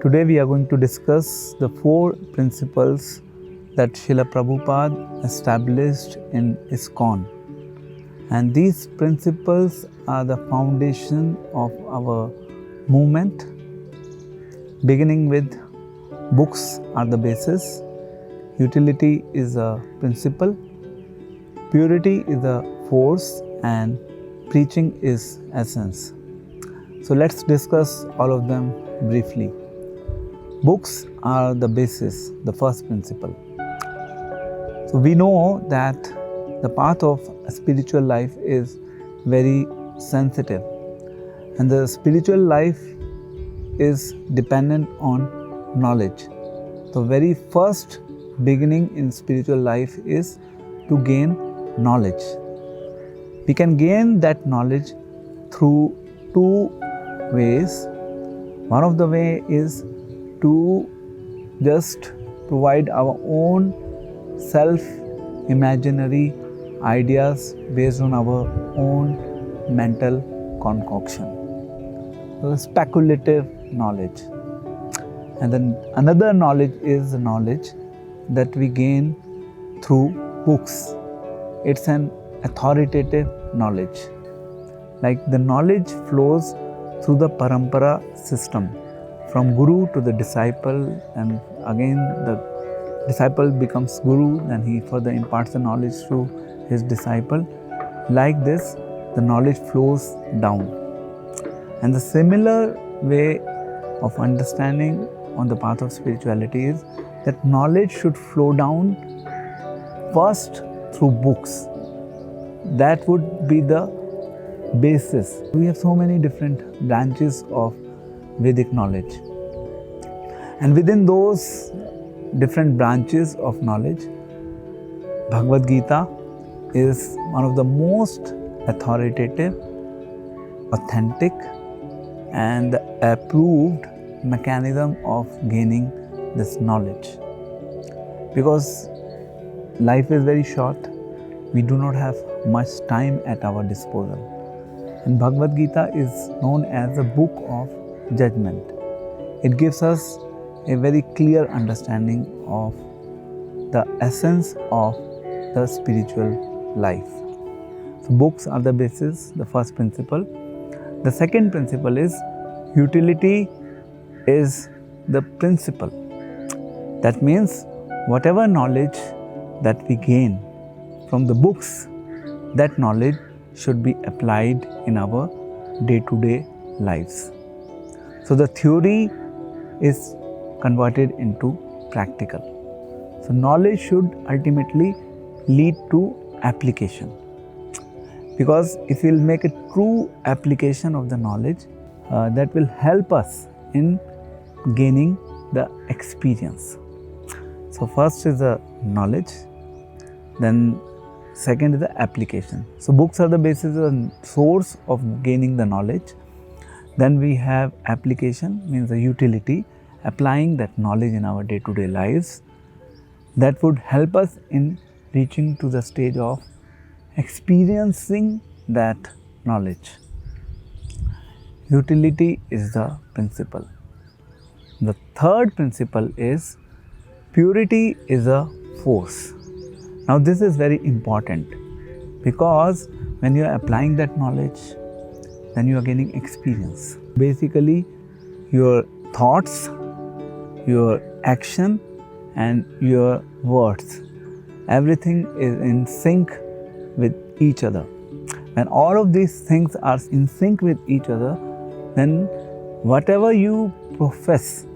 Today we are going to discuss the 4 principles that Srila Prabhupada established in ISKCON. And these principles are the foundation of our movement, beginning with books are the basis, utility is a principle, purity is a force, and preaching is essence. So let's discuss all of them briefly. Books are the basis, the first principle. So we know that the path of a spiritual life is very sensitive, and the spiritual life is dependent on knowledge. The very first beginning in spiritual life is to gain knowledge. We can gain that knowledge through 2 ways. One of the way is to just provide our own self-imaginary ideas based on our own mental concoction. So speculative knowledge. And then another knowledge is the knowledge that we gain through books. It's an authoritative knowledge. Like the knowledge flows through the parampara system, from guru to the disciple, and again the disciple becomes guru, then he further imparts the knowledge to his disciple. Like this, the knowledge flows down. And the similar way of understanding on the path of spirituality is that knowledge should flow down first through books. That would be the basis. We have so many different branches of Vedic knowledge, and within those different branches of knowledge, Bhagavad Gita is one of the most authoritative, authentic, and approved mechanism of gaining this knowledge. Because life is very short, we do not have much time at our disposal. And Bhagavad Gita is known as a book of judgment. It gives us a very clear understanding of the essence of the spiritual life. So books are the basis, the first principle. The second principle is utility is the principle. That means whatever knowledge that we gain from the books, that knowledge should be applied in our day-to-day lives. So the theory is converted into practical. So knowledge should ultimately lead to application. Because if we will make a true application of the knowledge, that will help us in gaining the experience. So first is the knowledge, then second is the application. So books are the basis and source of gaining the knowledge. Then we have application, means the utility, applying that knowledge in our day-to-day lives. That would help us in reaching to the stage of experiencing that knowledge. Utility is the principle. The third principle is purity is a force. Now this is very important, because when you are applying that knowledge, then you are gaining experience. Basically, your thoughts, your action, and your words, everything is in sync with each other. When all of these things are in sync with each other, then whatever you profess,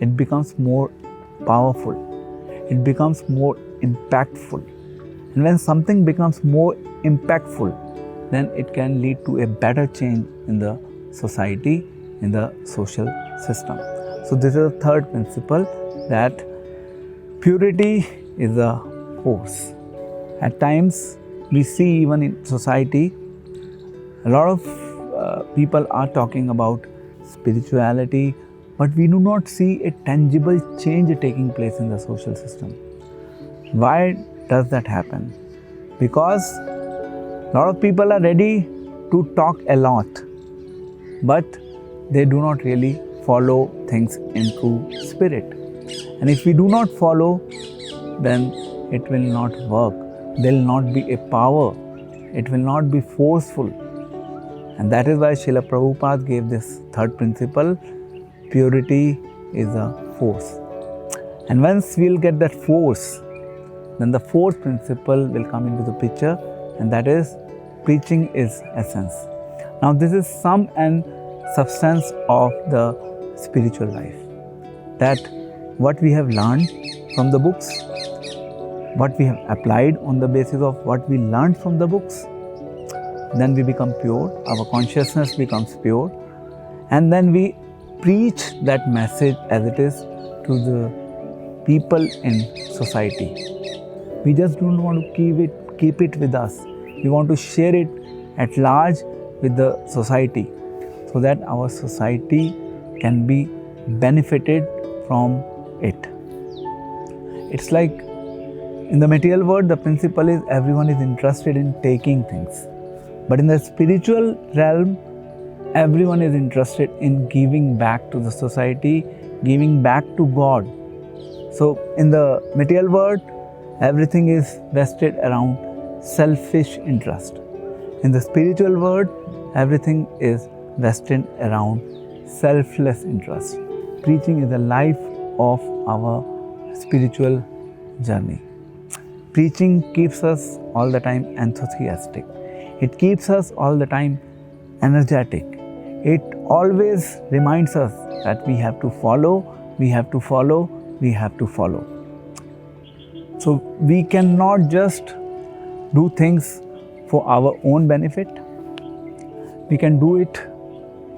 it becomes more powerful, it becomes more impactful. And when something becomes more impactful, then it can lead to a better change in the society, in the social system. So this is the third principle, that purity is a force. At times we see even in society, a lot of people are talking about spirituality, but we do not see a tangible change taking place in the social system. Why does that happen? Because a lot of people are ready to talk a lot, but they do not really follow things in true spirit. And if we do not follow, then it will not work. There will not be a power. It will not be forceful. And that is why Srila Prabhupada gave this third principle: purity is a force. And once we'll get that force, then the fourth principle will come into the picture, and that is preaching is essence. Now this is sum and substance of the spiritual life. That what we have learned from the books, what we have applied on the basis of what we learned from the books, then we become pure, our consciousness becomes pure, and then we preach that message as it is to the people in society. We just don't want to keep it with us. We want to share it at large with the society, so that our society can be benefited from it. It's like in the material world, the principle is everyone is interested in taking things. But in the spiritual realm, everyone is interested in giving back to the society, giving back to God. So in the material world, everything is vested around selfish interest. In the spiritual world, everything is vested around selfless interest. Preaching is the life of our spiritual journey. Preaching keeps us all the time enthusiastic. It keeps us all the time energetic. It always reminds us that we have to follow, we have to follow, we have to follow. So we cannot just do things for our own benefit. We can do it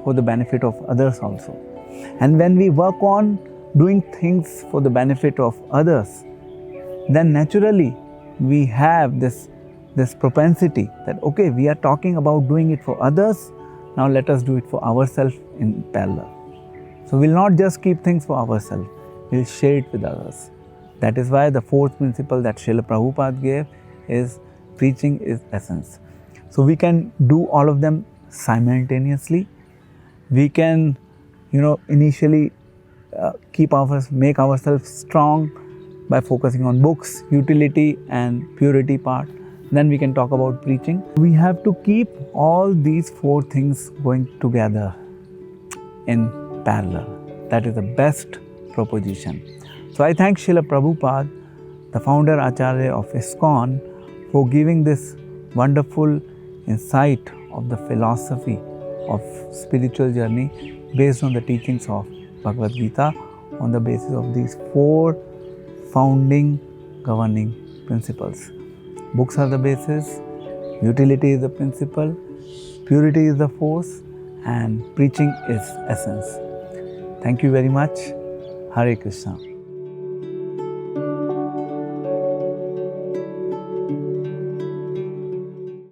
for the benefit of others also. And when we work on doing things for the benefit of others, then naturally we have this propensity that, okay, we are talking about doing it for others, now let us do it for ourselves in parallel. So we'll not just keep things for ourselves, we'll share it with others. That is why the fourth principle that Srila Prabhupada gave is preaching is essence. So we can do all of them simultaneously. We can, initially make ourselves strong by focusing on books, utility and purity part. Then we can talk about preaching. We have to keep all these four things going together in parallel. That is the best proposition. So I thank Srila Prabhupada, the founder Acharya of ISKCON, for giving this wonderful insight of the philosophy of spiritual journey based on the teachings of Bhagavad Gita on the basis of these four founding governing principles. Books are the basis, utility is the principle, purity is the force, and preaching is essence. Thank you very much. Hare Krishna.